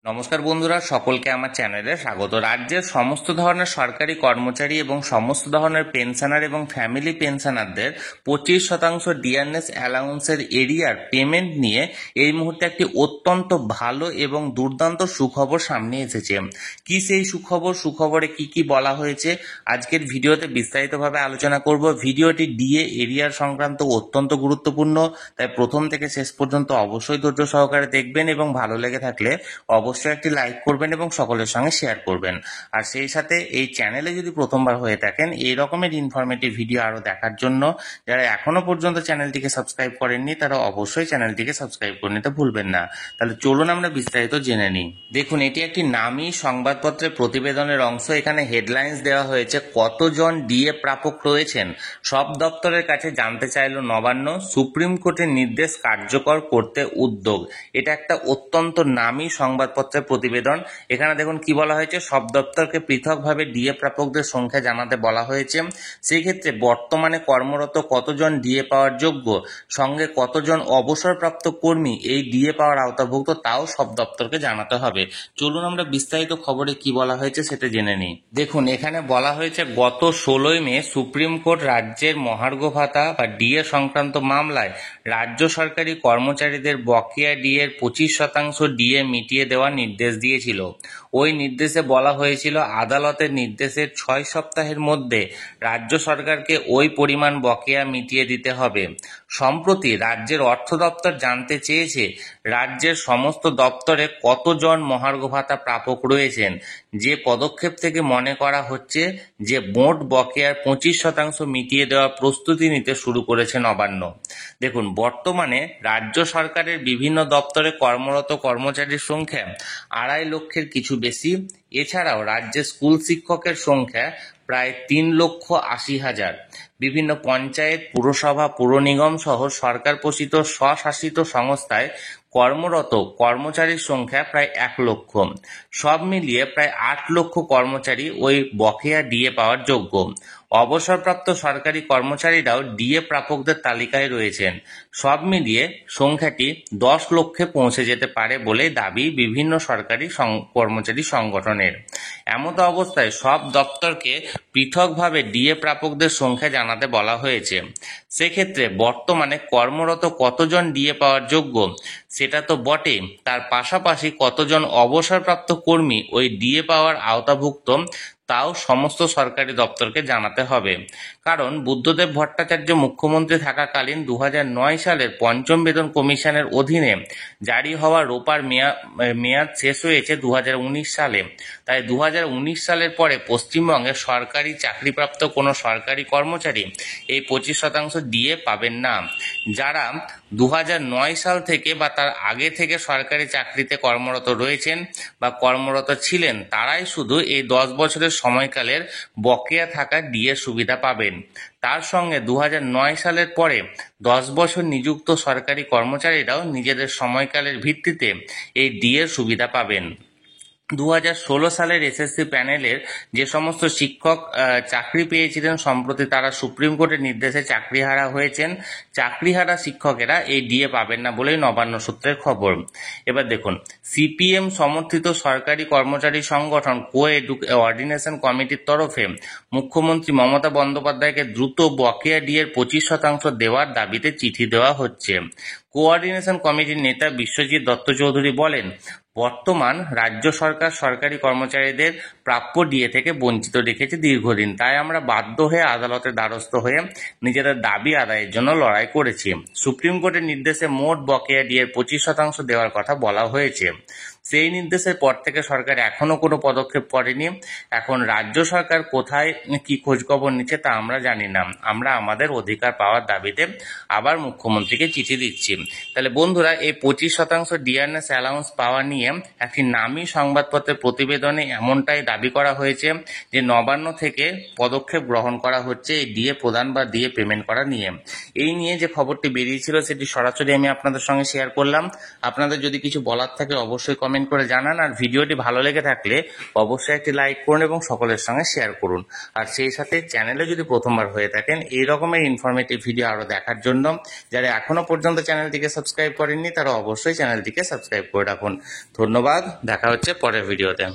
নমস্কার বন্ধুরা, সকলকে আমার চ্যানেলে স্বাগত। রাজ্যের সমস্ত ধরনের সরকারি কর্মচারী এবং সমস্ত ধরনের পেনশনার এবং ফ্যামিলি পেনশনারদের 25% ডিয়ারনেস অ্যালাউন্সের এরিয়ার পেমেন্ট নিয়ে এই মুহূর্তে একটি অত্যন্ত ভালো এবং দুর্দান্ত সুখবর সামনে এসেছে। কি সেই সুখবরে কি কি বলা হয়েছে আজকের ভিডিওতে বিস্তারিতভাবে আলোচনা করব। ভিডিওটি ডিএ এরিয়ার সংক্রান্ত অত্যন্ত গুরুত্বপূর্ণ, তাই প্রথম থেকে শেষ পর্যন্ত অবশ্যই ধৈর্য সহকারে দেখবেন এবং ভালো লেগে থাকলে অবশ্যই একটি লাইক করবেন এবং সকলের সঙ্গে শেয়ার করবেন। আর সেই সাথে এই চ্যানেলে যদি প্রথমবার হয়ে থাকেন এই রকমের ইনফরমেটিভ ভিডিও আরো দেখার জন্য যারা এখনো পর্যন্ত চ্যানেলটিকে সাবস্ক্রাইব করেননি তারা অবশ্যই চ্যানেলটিকে সাবস্ক্রাইব করে নিতে ভুলবেন না। তাহলে চলুন আমরা বিস্তারিত জেনে নিই। দেখুন, এটি একটি নামী সংবাদপত্রের প্রতিবেদনের অংশ। এখানে হেডলাইন্স দেওয়া হয়েছে, কতজন ডিএ প্রাপক রয়েছেন সব দপ্তরের কাছে জানতে চাইল নবান্ন, সুপ্রিম কোর্টের নির্দেশ কার্যকর করতে উদ্যোগ। এটা একটা অত্যন্ত নামী সংবাদপত্রের প্রতিবেদন। এখানে দেখুন কি বলা হয়েছে, সব দপ্তরকে পৃথকভাবে ডিএ প্রাপকদের সংখ্যা জানাতে বলা হয়েছে। সেই ক্ষেত্রে বর্তমানে কর্মরত কতজন ডিএ পাওয়ার যোগ্য, সঙ্গে কতজন অবসরপ্রাপ্ত কর্মী এই ডিএ পাওয়ার আওতাভুক্ত তাও সব দপ্তরকে জানাতে হবে। চলুন আমরা বিস্তারিত খবরে কি বলা হয়েছে সেটা জেনে নিই। দেখুন, এখানে বলা হয়েছে গত 16 মে সুপ্রিম কোর্ট রাজ্যের মহার্ঘ ভাতা বা ডিএ সংক্রান্ত মামলায় রাজ্য সরকারি কর্মচারীদের বকেয়া ডিএর 25% ডিএ মিটিয়ে দেওয়ার নির্দেশ দিয়েছিল। ওই নির্দেশে বলা হয়েছিল আদালতের নির্দেশের 6 সপ্তাহের মধ্যে রাজ্য সরকারকে ওই পরিমাণ বকেয়া মিটিয়ে দিতে হবে। সম্প্রতি রাজ্যের অর্থ দপ্তর জানতে চেয়েছে রাজ্যের সমস্ত দপ্তরে কতজন মহার্ঘ ভাতা প্রাপক রয়েছেন। যে পদক্ষেপ থেকে মনে করা হচ্ছে যে মোট বকেয়ার 25% মিটিয়ে দেওয়ার প্রস্তুতি নিতে শুরু করেছে নবান্ন। দেখুন, বর্তমানে রাজ্য সরকারের বিভিন্ন দপ্তরে কর্মরত কর্মচারীর সংখ্যা 2.5 লক্ষের কিছু বেশি। এছাড়াও রাজ্যে স্কুল শিক্ষকের সংখ্যা প্রায় 3,80,000। বিভিন্ন পঞ্চায়েত, পুরসভা, পুর নিগম সহ সরকার পোষিত স্বশাসিত সংস্থায় কর্মরত কর্মচারীর সংখ্যা প্রায় 1 লক্ষ। সব মিলিয়ে প্রায় 8 লক্ষ কর্মচারী ওই বকেয়া ডিএ পাওয়ার যোগ্য। অবসরপ্রাপ্ত সরকারি কর্মচারীরাও ডিএ প্রাপকদের তালিকায় রয়েছেন। সব মিলিয়ে সংখ্যাটি 10 লক্ষে পৌঁছে যেতে পারে বলে দাবি বিভিন্ন সরকারি কর্মচারী সংগঠনের। এমতো অবস্থায় সব দপ্তরকে পৃথকভাবে ডিএ প্রাপকদের সংখ্যা জানাতে বলা হয়েছে। সেক্ষেত্রে বর্তমানে কর্মরত কতজন ডিএ পাওয়ার যোগ্য সেটা তো বটে, তার পাশাপাশি কতজন অবসরপ্রাপ্ত কর্মী ওই ডিএ পাওয়ার আওতাভুক্ত তাও সমস্ত সরকারি দপ্তরকে জানাতে হবে। কারণ বুদ্ধদেব ভট্টাচার্য মুখ্যমন্ত্রী থাকাকালীন 2009 সালের পঞ্চম বেতন কমিশনের অধীনে জারি হওয়া রোপার মেয়াদ শেষ হয়েছে 2019 সালে। তাই 2019 সালের পরে পশ্চিমবঙ্গে সরকারি চাকরিপ্রাপ্ত কোনো সরকারি কর্মচারী এই 25% ডিএ পাবেন না। যারা 2009 সাল থেকে বা তার আগে থেকে সরকারি চাকরিতে কর্মরত রয়েছেন বা কর্মরত ছিলেন তারাই শুধু এই 10 বছরের সময়কালের বকেয়া থাকা ডিএ সুবিধা পাবেন। তার সঙ্গে 2009 সালের পরে 10 বছর নিযুক্ত সরকারি কর্মচারীরাও নিজেদের সময়কালের ভিত্তিতে এই ডিএ সুবিধা পাবেন। 2016 সালের এসএসসি প্যানেলের যে সমস্ত শিক্ষক চাকরি পেয়েছিলেন সম্প্রতি তারা সুপ্রিম কোর্টের নির্দেশে চাকরিহারা হয়েছেন। চাকরিহারা শিক্ষকেরা এই ডিএ পাবেন না বলেই নবান্ন সূত্রের খবর। এবার দেখুন, সিপিএম সমর্থিত সরকারি কর্মচারী সংগঠন কোঅর্ডিনেশন কমিটির তরফে মুখ্যমন্ত্রী মমতা বন্দ্যোপাধ্যায়কে দ্রুত বকেয়া ডিএর 25% দেওয়ার দাবিতে চিঠি দেওয়া হচ্ছে। কোঅর্ডিনেশন কমিটির নেতা বিশ্বজিৎ দত্ত চৌধুরী বলেন, বর্তমান রাজ্য সরকার সরকারি কর্মচারীদের প্রাপ্য ডিএ থেকে বঞ্চিত রেখেছে দীর্ঘদিন। তাই আমরা বাধ্য হয়ে আদালতের দ্বারস্থ হয়ে নিজেদের দাবি আদায়ের জন্য লড়াই করেছি। সুপ্রিম কোর্টের নির্দেশে মোট বকেয়া ডিএর 25% দেওয়ার কথা বলা হয়েছে। সেই নির্দেশের পর থেকে সরকার এখনো কোনো পদক্ষেপ করেনি। এখন রাজ্য সরকার কোথায় কি খোঁজখবর নিচ্ছে তা আমরা জানি না। আমরা আমাদের অধিকার পাওয়ার দাবিতে আবার মুখ্যমন্ত্রীকে চিঠি দিচ্ছি। তাহলে বন্ধুরা, এই 25% ডিয়ারনেস অ্যালাউন্স পাওয়া নিয়ে একটি নামী সংবাদপত্রের প্রতিবেদনে এমনটাই দাবি করা হয়েছে যে নবান্ন থেকে পদক্ষেপ গ্রহণ করা হচ্ছে এই ডিএ প্রদান বা ডিএ পেমেন্ট করা নিয়ে। এই নিয়ে যে খবরটি বেরিয়েছিল সেটি সরাসরি আমি আপনাদের সঙ্গে শেয়ার করলাম। আপনাদের যদি কিছু বলার থাকে অবশ্যই কমেন্ট কমেন্ট করে জানান। আর ভিডিওটি ভালো লেগে থাকলে অবশ্যই একটি লাইক করুন এবং সকলের সঙ্গে শেয়ার করুন। আর সেই সাথে চ্যানেলে যদি প্রথমবার হয়ে থাকেন এই রকমের ইনফরমেটিভ ভিডিও আরও দেখার জন্য যারা এখনও পর্যন্ত চ্যানেলটিকে সাবস্ক্রাইব করেননি তারা অবশ্যই চ্যানেলটিকে সাবস্ক্রাইব করে রাখুন। ধন্যবাদ, দেখা হচ্ছে পরের ভিডিওতে।